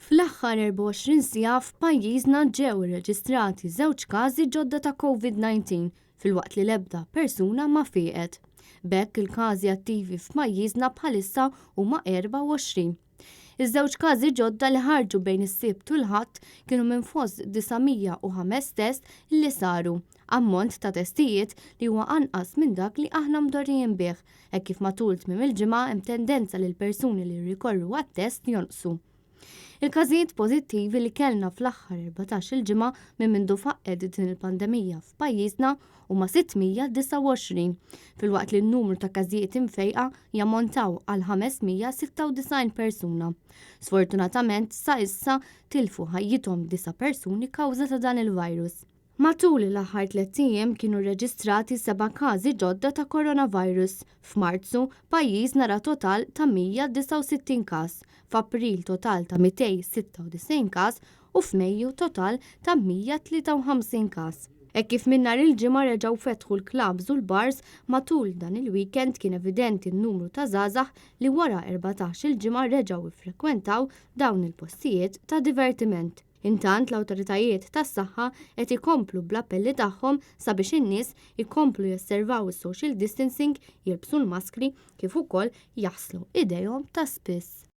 Fl-aħħar 24 siegħa f'pajjiżna ġew irreġistrati 2 każi ġodda ta' COVID-19 filwaqt li l-ebda persuna ma fieqet. B'hekk il-każi attivi f'pajjiżna bħalissa huma 24. Iż-żewġ każi ġodda li ħarġu bejn is-Sibt u l-Ħadd kienu minn fost 905 test li saru, ammont ta' testijiet li huwa anqas minn dak li aħna mdorrijin bih, hekk kif matul tmiem il-ġimgħa hemm tendenza li l-persuni li jrikorru għat-test jonqsu. Il-każijiet pożittivi li kellna fl-aħħar 14 il-ġimgħa minn mindu faqqed din il-pandemija f'pajjiżna huma 629, filwaqt li n-numru ta' każijiet imfejqa jammontaw għal 596 persuna. Sfortunatament sa issa tilfu ħajjithom 9 persuni kawża ta' dan il-virus. Matul l-aħħar 3 ijiem kienu rreġistrati 7 każi ġodda ta' coronavirus. F'Marzu pajjiż nara total ta' 169 każ, f'April total ta' 296 każ u f'Mejju total ta' 153 każ. Hekk kif minn nhar il-ġimgħa reġgħu fetħu l-klabs u l-bars matul dan il-weekend kien evidenti n-numru ta' żgħażagħ li wara 14 il-ġimgħa reġgħu jiffrekwentaw dawn il-postijiet ta' divertiment. Intant l-awtoritajiet tas-saħħa qed ikomplu bl-appelli tagħhom sabiex in-nies ikomplu jesservaw is-social distancing, jilbsu l-maskri kif ukoll jaħslu idejhom ta' spiss.